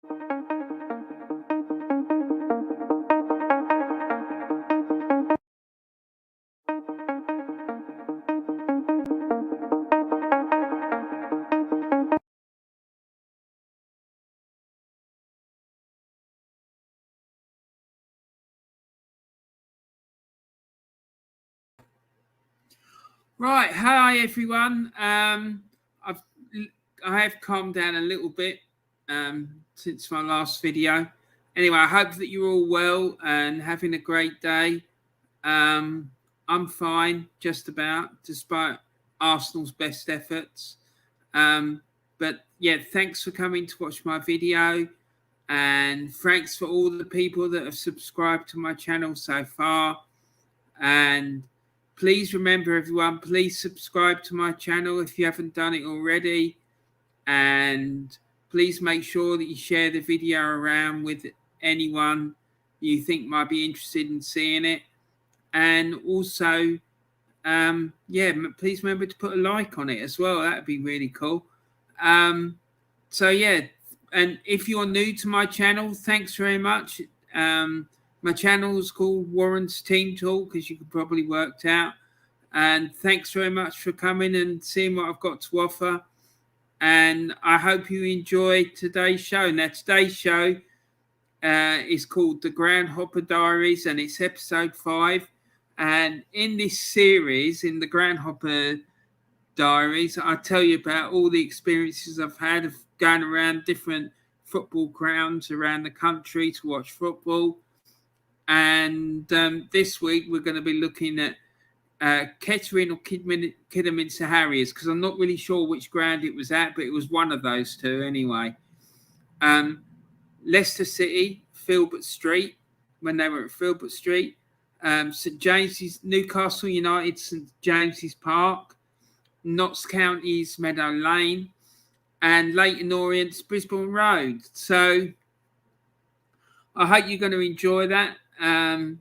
Right, hi everyone. I have calmed down a little bit since my last video. Anyway, I hope that you're all well and having a great day. I'm fine, just about, despite Arsenal's best efforts. But yeah, thanks for coming to watch my video, and thanks for all the people that have subscribed to my channel so far. And please remember, everyone, please subscribe to my channel if you haven't done it already. And please make sure that you share the video around with anyone you think might be interested in seeing it. And also, please remember to put a like on it as well. That'd be really cool. So yeah, and if you're new to my channel, thanks very much. My channel is called Warren's Team Talk, as you could probably worked out. And thanks very much for coming and seeing what I've got to offer. And I hope you enjoyed today's show. Now, today's show is called The Groundhopper Diaries, and it's episode 5. And in this series, in The Groundhopper Diaries, I tell you about all the experiences I've had of going around different football grounds around the country to watch football. And this week we're going to be looking at Kettering or Kidderminster Harriers, because I'm not really sure which ground it was at, but it was one of those two anyway. Leicester City, Filbert Street, when they were at Filbert Street. St James's, Newcastle United, St James's Park. Notts County's Meadow Lane, and Leyton Orient's Brisbane Road. So I hope you're going to enjoy that.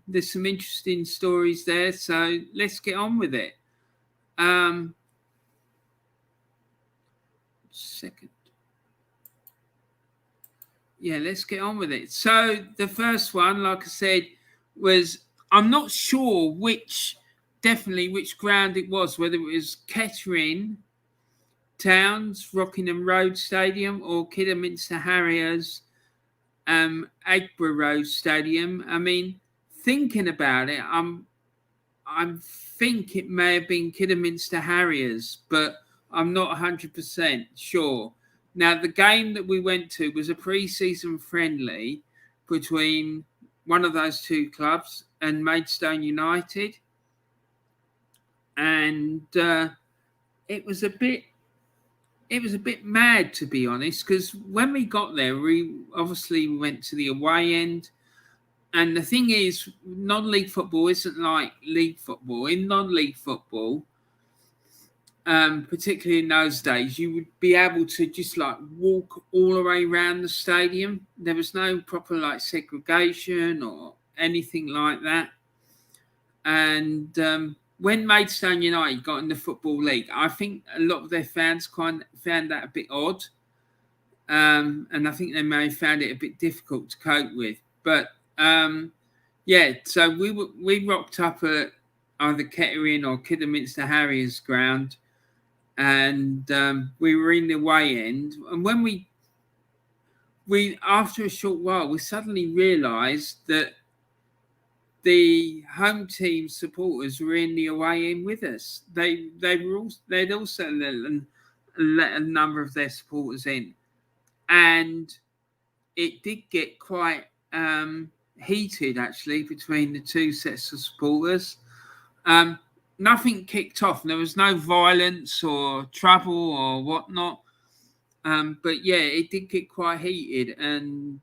There's some interesting stories there, so let's get on with it. Second. Yeah, let's get on with it. So the first one, like I said, was, I'm not sure which ground it was, whether it was Kettering Town's Rockingham Road Stadium or Kidderminster Harriers Aggborough Road Stadium. I mean, thinking about it, I think it may have been Kidderminster Harriers, but I'm not 100% sure. Now, the game that we went to was a pre-season friendly between one of those two clubs and Maidstone United. And it was a bit mad, to be honest, because when we got there, we obviously went to the away end. And the thing is, non-league football isn't like league football. In non-league football, particularly in those days, you would be able to just like walk all the way around the stadium. There was no proper like segregation or anything like that. And when Maidstone United got in the Football League, I think a lot of their fans found that a bit odd. And I think they may have found it a bit difficult to cope with. But so we rocked up at either Kettering or Kidderminster Harriers ground, and we were in the away end. And when we after a short while, we suddenly realised that the home team supporters were in the away end with us. They'd also let a number of their supporters in, and it did get quite heated actually between the two sets of supporters. Nothing kicked off. There was no violence or trouble or whatnot. But yeah, it did get quite heated, and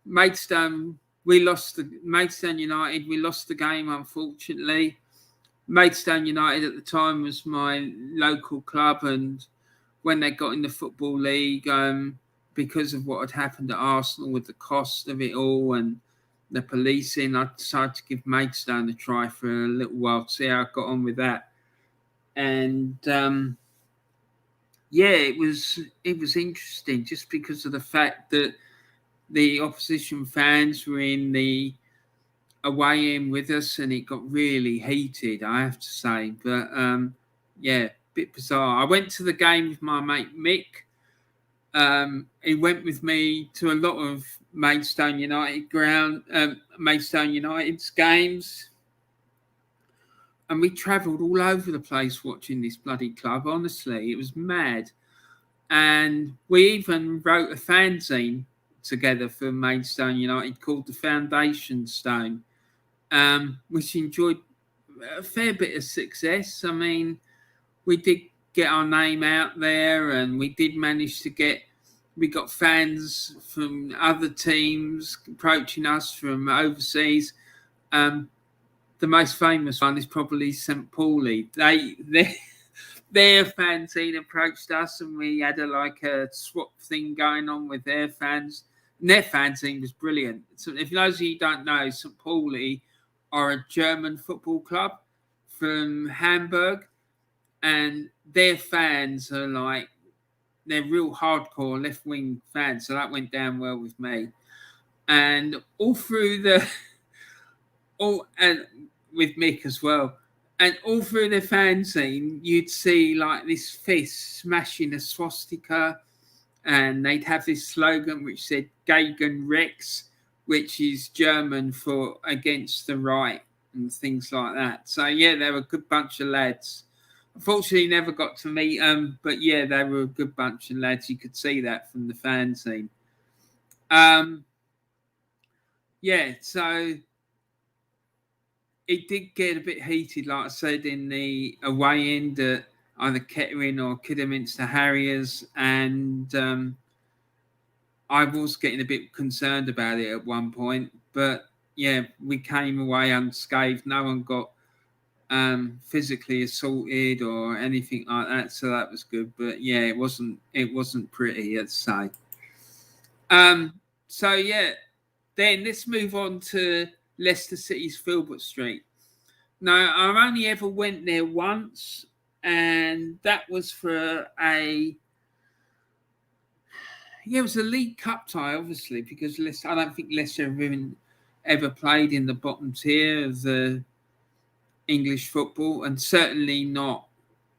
Maidstone United, we lost the game, unfortunately. Maidstone United at the time was my local club, and when they got in the Football League, because of what had happened at Arsenal with the cost of it all and the policing, I decided to give Maidstone a try for a little while to see how I got on with that. And yeah, it was interesting just because of the fact that the opposition fans were in the away end with us, and it got really heated, I have to say. But yeah, bit bizarre. I went to the game with my mate Mick. He went with me to a lot of Maidstone United's games, and we travelled all over the place watching this bloody club. Honestly, it was mad. And we even wrote a fanzine together for Maidstone United called the Foundation Stone, which enjoyed a fair bit of success. I mean, we did get our name out there, and we did manage to we got fans from other teams approaching us from overseas. The most famous one is probably St. Pauli. Their fanzine approached us, and we had a swap thing going on with their fans. And their fanzine was brilliant. So if those of you don't know, St. Pauli are a German football club from Hamburg, and their fans are they're real hardcore left-wing fans. So that went down well with me. And all through and with Mick as well. And all through the fanzine, you'd see this fist smashing a swastika, and they'd have this slogan which said "Gegen Rex," which is German for against the right, and things like that. So yeah, they were a good bunch of lads. Unfortunately, never got to meet them, but yeah, they were a good bunch of lads. You could see that from the fanzine. Yeah, so it did get a bit heated, like I said, in the away end at either Kettering or Kidderminster Harriers, and I was getting a bit concerned about it at one point. But yeah, we came away unscathed. No one got physically assaulted or anything like that, so that was good. But yeah, it wasn't pretty, I'd say. So yeah, then let's move on to Leicester City's Filbert Street. Now, I only ever went there once, and that was for it was a League Cup tie, obviously, because I don't think Leicester have ever played in the bottom tier of the English football, and certainly not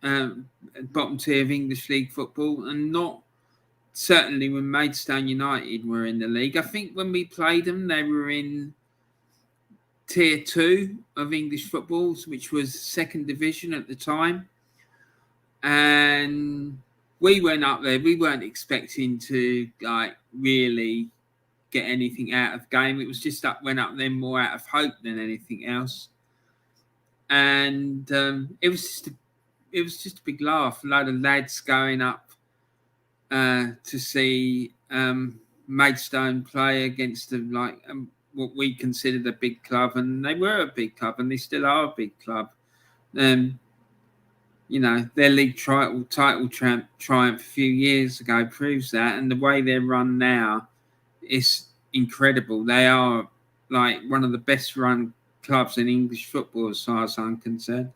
bottom tier of English League football, and not certainly when Maidstone United were in the league. I think when we played them, they were in Tier 2 of English football, which was second division at the time. And we went up there. We weren't expecting to really get anything out of the game. It was just went up there more out of hope than anything else. And it was just a big laugh. A load of lads going up to see Maidstone play against what we considered a big club, and they were a big club, and they still are a big club. Their league title triumph a few years ago proves that, and the way they're run now is incredible. They are one of the best run clubs in English football, as far as I'm concerned.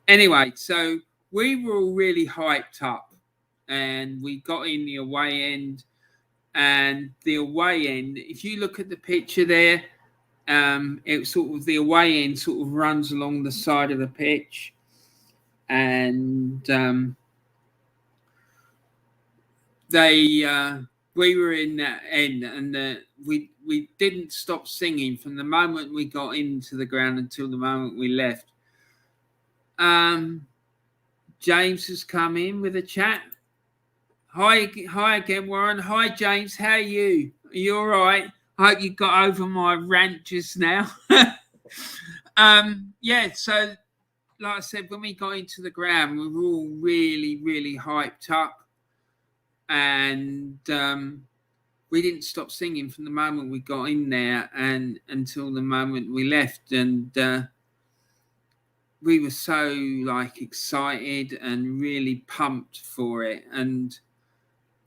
Anyway, so we were all really hyped up, and we got in the away end. And the away end, if you look at the picture there, it the away end sort of runs along the side of the pitch, and we were in that end, and we didn't stop singing from the moment we got into the ground until the moment we left. James has come in with a chat. Hi again, Warren. Hi, James. How are you? Are you all right? I hope you got over my rant just now. Yeah, so like I said, when we got into the ground, we were all really, really hyped up. And we didn't stop singing from the moment we got in there and until the moment we left. And we were so excited and really pumped for it. And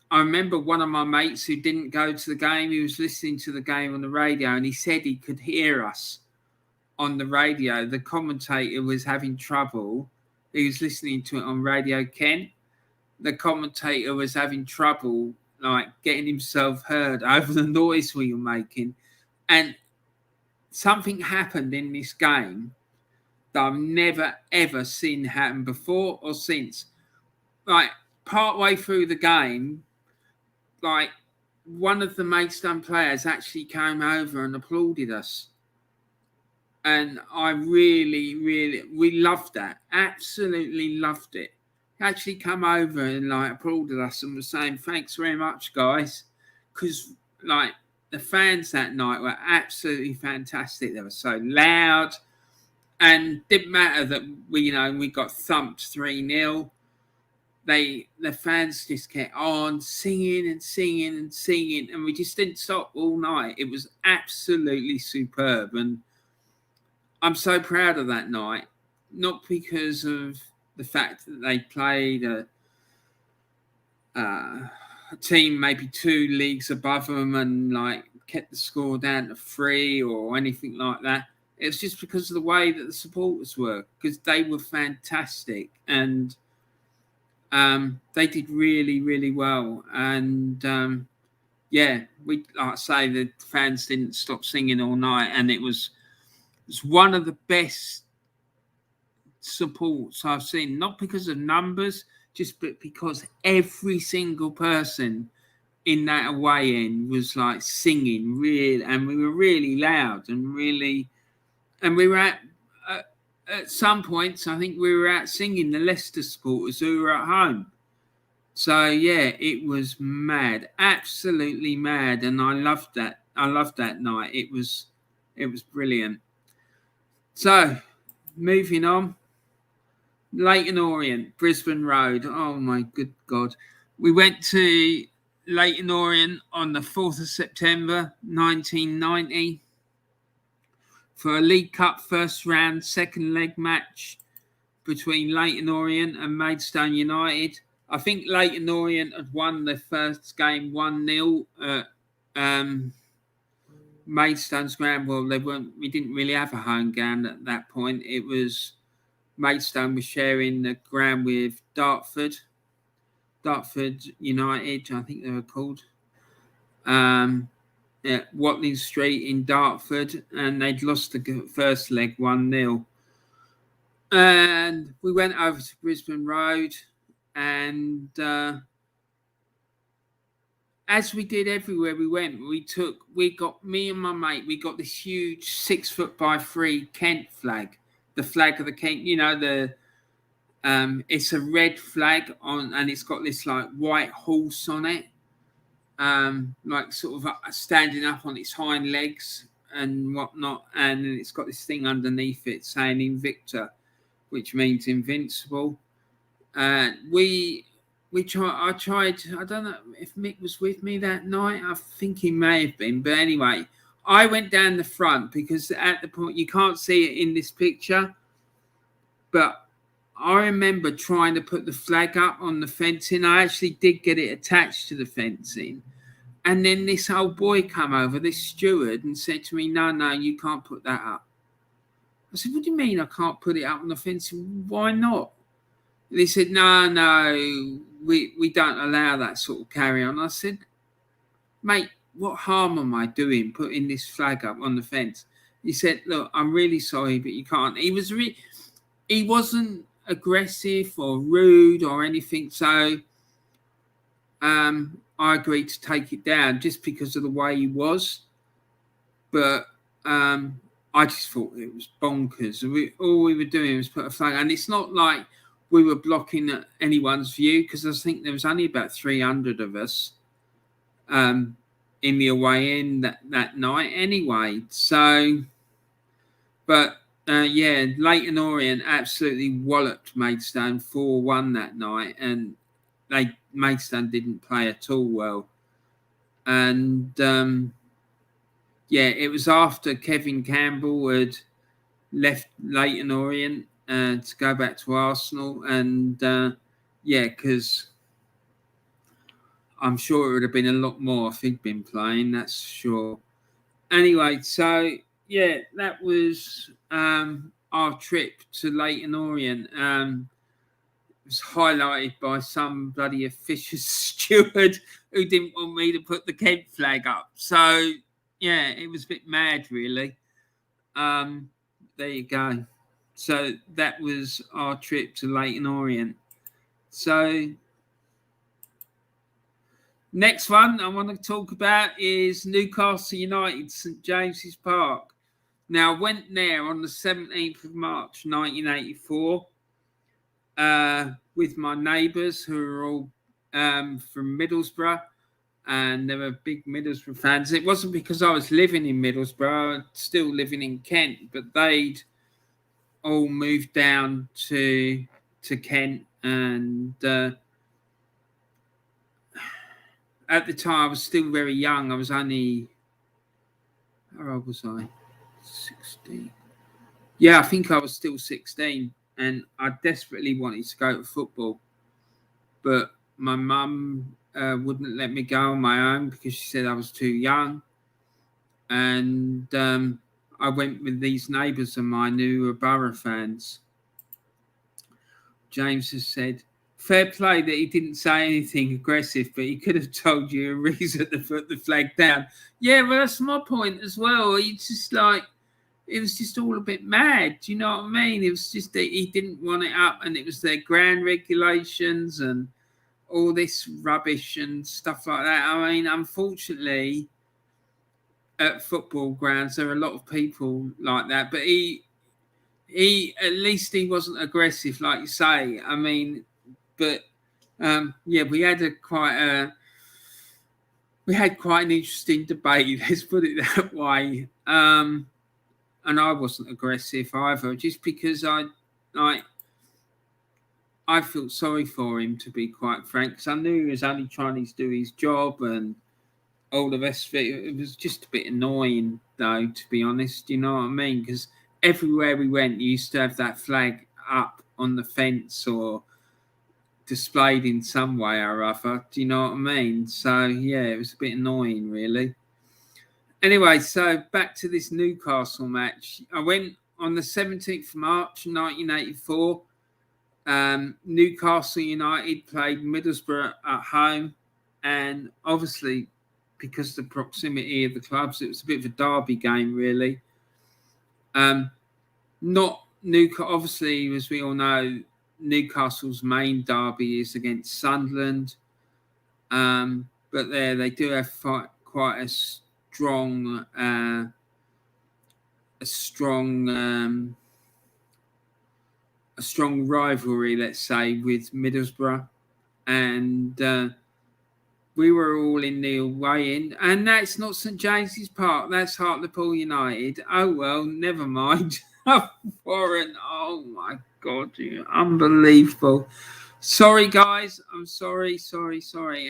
I remember one of my mates who didn't go to the game, he was listening to the game on the radio, and he said he could hear us on the radio. The commentator was having trouble. He was listening to it on Radio Kent, the commentator was having trouble like getting himself heard over the noise we were making, and something happened in this game that I've never ever seen happen before or since. Like partway through the game, like one of the Maidstone players actually came over and applauded us. And I we loved that. Absolutely loved it. He actually come over and like applauded us and was saying, thanks very much, guys. Because like the fans that night were absolutely fantastic. They were so loud. And didn't matter that we got thumped 3-0. The fans just kept on singing and singing and singing, and we just didn't stop all night. It was absolutely superb, and I'm so proud of that night. Not because of the fact that they played a team maybe 2 leagues above them and like kept the score down to 3 or anything like that. It's just because of the way that the supporters were, because they were fantastic and they did really, really well. And we, like I say, the fans didn't stop singing all night, and it was one of the best supports I've seen. Not because of numbers, just because every single person in that away end was like singing really, and we were really loud and really. And we were at some points, I think we were out singing the Leicester supporters who were at home. So, yeah, it was mad, absolutely mad. And I loved that. I loved that night. It was brilliant. So, moving on. Leyton Orient, Brisbane Road. Oh, my good God. We went to Leyton Orient on the 4th of September, 1990. For a League Cup first round, second leg match between Leyton Orient and Maidstone United. I think Leyton Orient had won their first game 1-0 at Maidstone's ground. Well, we didn't really have a home ground at that point. It was Maidstone was sharing the ground with Dartford United, I think they were called. At Watling Street in Dartford, and they'd lost the first leg 1-0. And we went over to Brisbane Road, and as we did everywhere we went, me and my mate, we got this huge 6-foot-by-3 Kent flag, the flag of the Kent. It's a red flag and it's got this like white horse on it. Like sort of standing up on its hind legs and whatnot, and it's got this thing underneath it saying Invicta, which means invincible. I tried. I don't know if Mick was with me that night. I think he may have been, but anyway, I went down the front because at the point you can't see it in this picture, but I remember trying to put the flag up on the fencing. I actually did get it attached to the fencing. And then this old boy come over, this steward, and said to me, no, you can't put that up. I said, what do you mean I can't put it up on the fencing? Why not? And he said, no, we don't allow that sort of carry on. I said, mate, what harm am I doing putting this flag up on the fence? He said, look, I'm really sorry, but you can't. He wasn't aggressive or rude or anything, so I agreed to take it down just because of the way he was, but I just thought it was bonkers. All we were doing was put a flag, and it's not like we were blocking anyone's view, because I think there was only about 300 of us in the away end that night anyway. So, but Leyton Orient absolutely walloped Maidstone 4-1 that night, and Maidstone didn't play at all well. And it was after Kevin Campbell had left Leyton Orient to go back to Arsenal, and because I'm sure it would have been a lot more if he'd been playing, that's sure. Anyway, so that was our trip to Leyton Orient. was highlighted by some bloody officious steward who didn't want me to put the Kent flag up. So, yeah, it was a bit mad, really. There you go. So that was our trip to Leyton Orient. So next one I want to talk about is Newcastle United, St James's Park. Now, I went there on the 17th of March, 1984, with my neighbours who were all from Middlesbrough, and they were big Middlesbrough fans. It wasn't because I was living in Middlesbrough, I was still living in Kent, but they'd all moved down to Kent, and at the time I was still very young. I was only, how old was I? 16. Yeah, I think I was still 16, and I desperately wanted to go to football, but my mum wouldn't let me go on my own because she said I was too young. And I went with these neighbours of mine who were Borough fans. James has said, fair play that he didn't say anything aggressive, but he could have told you a reason to put the flag down. Yeah, well, that's my point as well. It's just like, it was just all a bit mad. Do you know what I mean? It was just that he didn't want it up, and it was their ground regulations and all this rubbish and stuff like that. I mean, unfortunately, at football grounds, there are a lot of people like that, but he at least he wasn't aggressive, like you say. I mean, but yeah, we had quite an interesting debate. Let's put it that way. And I wasn't aggressive either, just because I felt sorry for him, to be quite frank, because I knew he was only trying to do his job and all the rest of it. It was just a bit annoying, though, to be honest. You know what I mean? Because everywhere we went, you used to have that flag up on the fence or displayed in some way or other. Do you know what I mean? So, yeah, it was a bit annoying, really. Anyway, so back to this Newcastle match. I went on the 17th of March, 1984. Newcastle United played Middlesbrough at home, and obviously, because of the proximity of the clubs, it was a bit of a derby game, really. Not Newcastle, obviously, as we all know, Newcastle's main derby is against Sunderland, but they do have quite a strong rivalry, let's say, with Middlesbrough, and we were all in the away end, and that's not St James's Park, that's Hartlepool United. Oh well, never mind. Warren, oh my God, unbelievable. Sorry, guys, I'm sorry.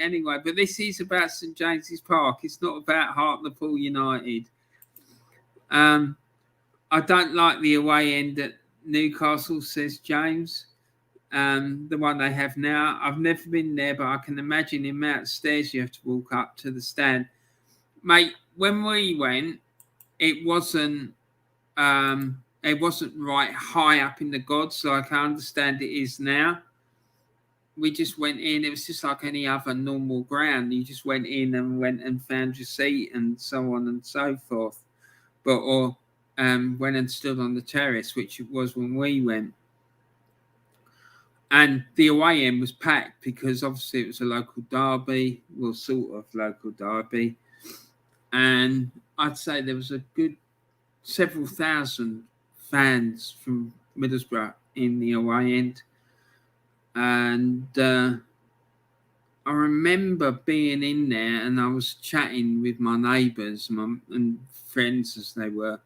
Anyway, but this is about St James's Park. It's not about Hartlepool United. I don't like the away end at Newcastle, says James. The one they have now. I've never been there, but I can imagine the amount of stairs you have to walk up to the stand. Mate, when we went, it wasn't right high up in the gods like I understand it is now. We just went in. It was just like any other normal ground. You just went in and went and found your seat and so on and so forth. Or went and stood on the terrace, which it was when we went. And the away end was packed because obviously it was a local derby, well, sort of local derby. And I'd say there was a good several thousand fans from Middlesbrough in the away end. And I remember being in there and I was chatting with my neighbours and friends as they were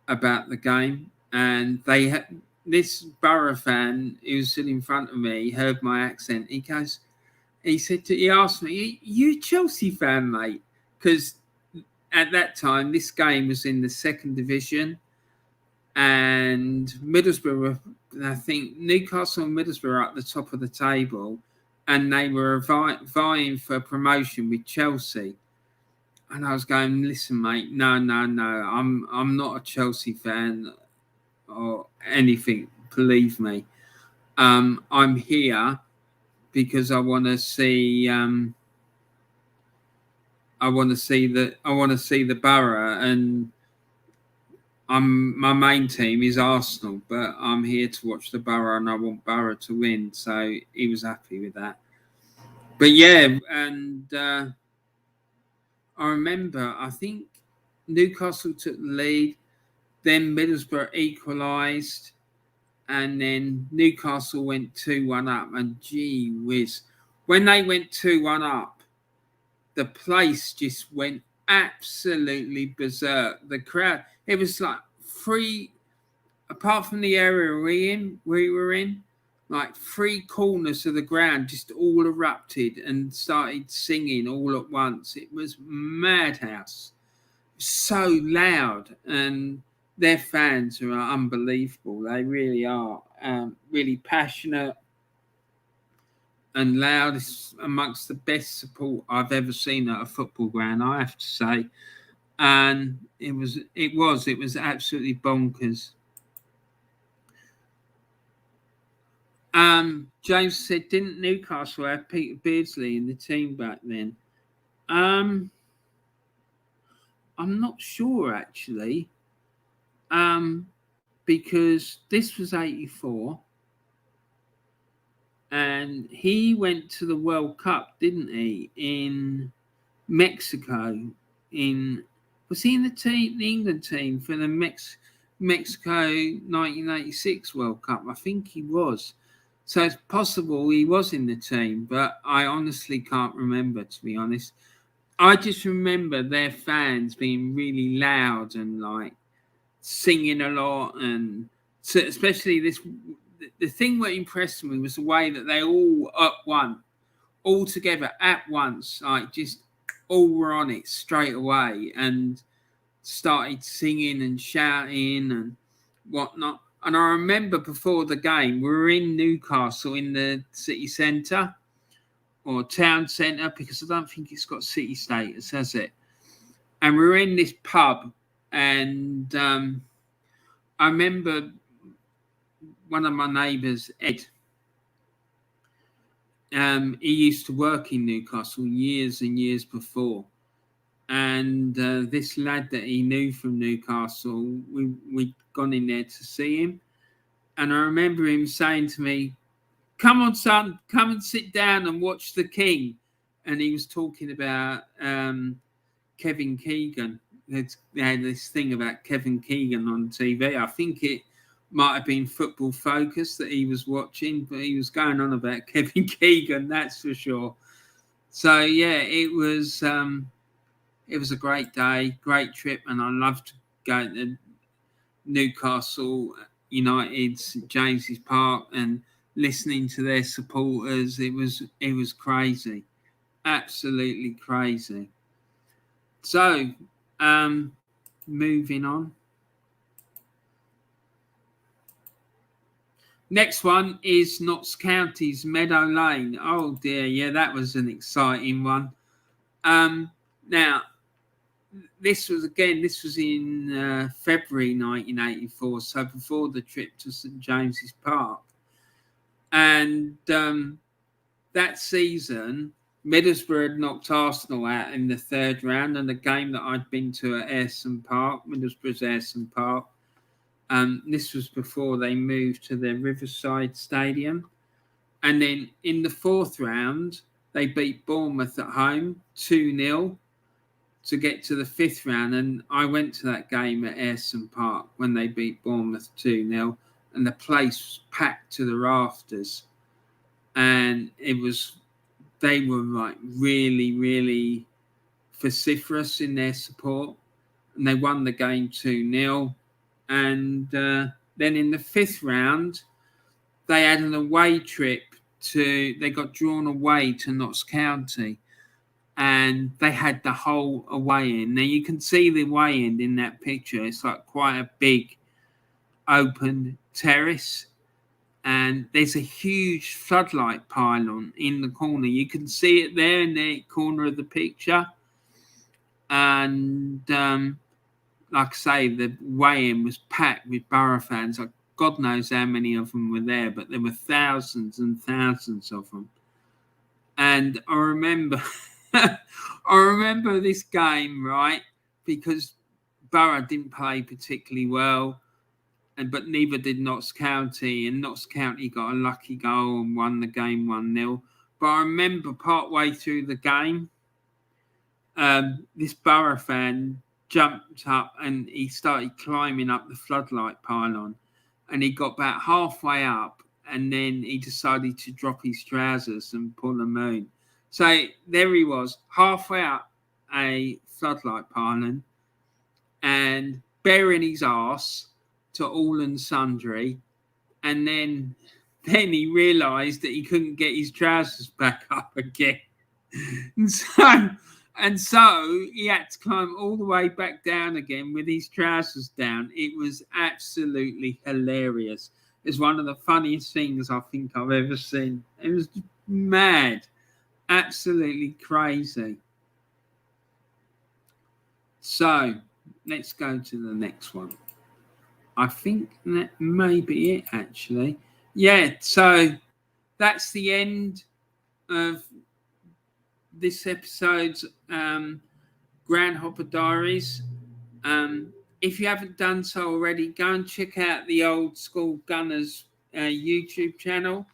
about the game. And they had this Borough fan who was sitting in front of me, heard my accent. He asked me, "Are you a Chelsea fan, mate?" Because at that time, this game was in the second division, and Middlesbrough I think Newcastle and Middlesbrough are at the top of the table, and they were vying for promotion with Chelsea. And I was going, "Listen, mate, no, I'm not a Chelsea fan or anything, believe me." I'm here because I want to see the Borough, and my main team is Arsenal, but I'm here to watch the Borough, and I want Borough to win. So he was happy with that. But yeah, and I remember, I think Newcastle took the lead, then Middlesbrough equalised, and then Newcastle went 2-1 up. And gee whiz, when they went 2-1 up, the place just went absolutely berserk. The crowd, it was like three, apart from the area we were in, like 3 corners of the ground just all erupted and started singing all at once. It was madhouse. So loud, and their fans are unbelievable. They really are, really passionate and loud. It's amongst the best support I've ever seen at a football ground, I have to say. And it was absolutely bonkers. James said, didn't Newcastle have Peter Beardsley in the team back then? I'm not sure, actually, because this was 84, and he went to the World Cup, didn't he, in Mexico? Was he in the England team for the Mexico 1986 World Cup? I think he was. So it's possible he was in the team, but I honestly can't remember, to be honest. I just remember their fans being really loud and like singing a lot, and so especially the thing that impressed me was the way that they all together at once, like just all were on it straight away and started singing and shouting and whatnot. And I remember before the game, we were in Newcastle in the city centre or town centre, because I don't think it's got city status, has it? And we were in this pub, and I remember one of my neighbours, Ed, he used to work in Newcastle years and years before. And this lad that he knew from Newcastle, we'd gone in there to see him. And I remember him saying to me, come on, son, come and sit down and watch the King. And he was talking about Kevin Keegan. They had this thing about Kevin Keegan on TV. I think it might have been Football Focus that he was watching, but he was going on about Kevin Keegan, that's for sure. So, yeah, it was a great day, great trip, and I loved going to Newcastle United, St James's Park, and listening to their supporters. It was crazy, absolutely crazy. So, moving on. Next one is Notts County's Meadow Lane. Oh dear, yeah, that was an exciting one. Now, this was in February 1984, so before the trip to St James's Park. And that season, Middlesbrough had knocked Arsenal out in the third round, and the game that I'd been to at Ayresome Park, Middlesbrough's Ayresome Park. This was before they moved to the Riverside Stadium. And then in the fourth round, they beat Bournemouth at home 2-0 to get to the fifth round. And I went to that game at Ayresome Park when they beat Bournemouth 2-0, and the place was packed to the rafters. And they were like really, really vociferous in their support. And they won the game 2-0. And then in the fifth round, they had an away trip they got drawn away to Notts County, and they had the whole away end. Now you can see the away end in that picture. It's like quite a big open terrace, and there's a huge floodlight pylon in the corner. You can see it there in the corner of the picture. And like I say, the weigh-in was packed with Borough fans. I God knows how many of them were there, but there were thousands and thousands of them. And I remember, I remember this game, right? Because Borough didn't play particularly well, but neither did Notts County. And Notts County got a lucky goal and won the game 1-0. But I remember partway through the game, this Borough fan jumped up and he started climbing up the floodlight pylon, and he got about halfway up, and then he decided to drop his trousers and pull a moon. So there he was, halfway up a floodlight pylon and bearing his arse to all and sundry, and then he realised that he couldn't get his trousers back up again. And so he had to climb all the way back down again with his trousers down. It was absolutely hilarious. It's one of the funniest things I think I've ever seen. It was mad. Absolutely crazy. So let's go to the next one. I think that may be it, actually. Yeah, so that's the end of this episode's Groundhopper Diaries. If you haven't done so already, go and check out the Old School Gunners YouTube channel.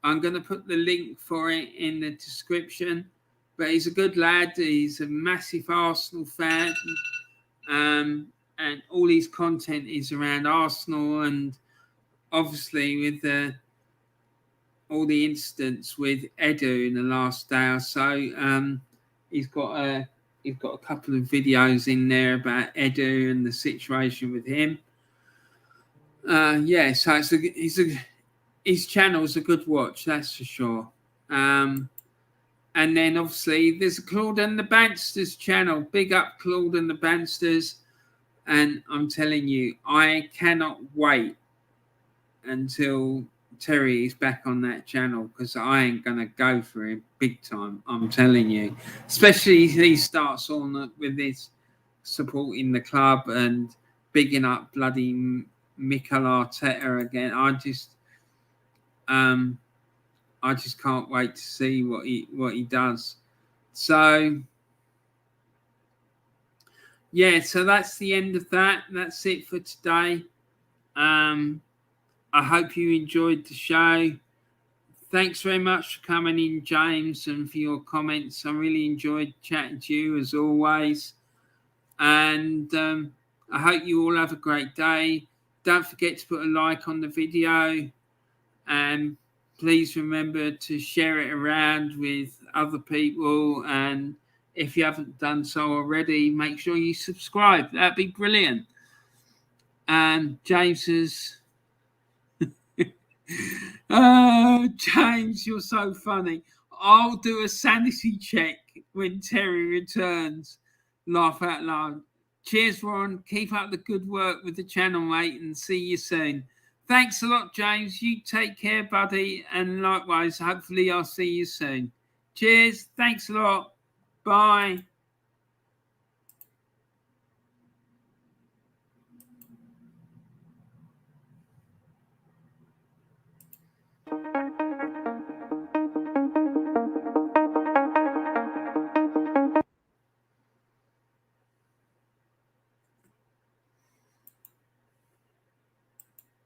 I'm going to put the link for it in the description. But he's a good lad. He's a massive Arsenal fan. And all his content is around Arsenal, and obviously with all the incidents with Edu in the last day or so, he's got a couple of videos in there about Edu and the situation with him. Yeah, so his channel's a good watch, that's for sure. And then obviously there's Claude and the Bansters channel. Big up Claude and the Bansters. And I'm telling you, I cannot wait until Terry is back on that channel, because I ain't going to go for him big time, I'm telling you. Especially if he starts on with this supporting the club and bigging up bloody Mikel Arteta again. I just can't wait to see what he does. So yeah, so that's the end of that. That's it for today. I hope you enjoyed the show. Thanks very much for coming in, James, and for your comments. I really enjoyed chatting to you as always. And I hope you all have a great day. Don't forget to put a like on the video. And please remember to share it around with other people. And if you haven't done so already, make sure you subscribe. That'd be brilliant. And James is... Oh, James, you're so funny. I'll do a sanity check when Terry returns. Laugh out loud. Cheers, Ron. Keep up the good work with the channel, mate, and see you soon. Thanks a lot, James. You take care, buddy. And likewise, hopefully I'll see you soon. Cheers. Thanks a lot. Bye.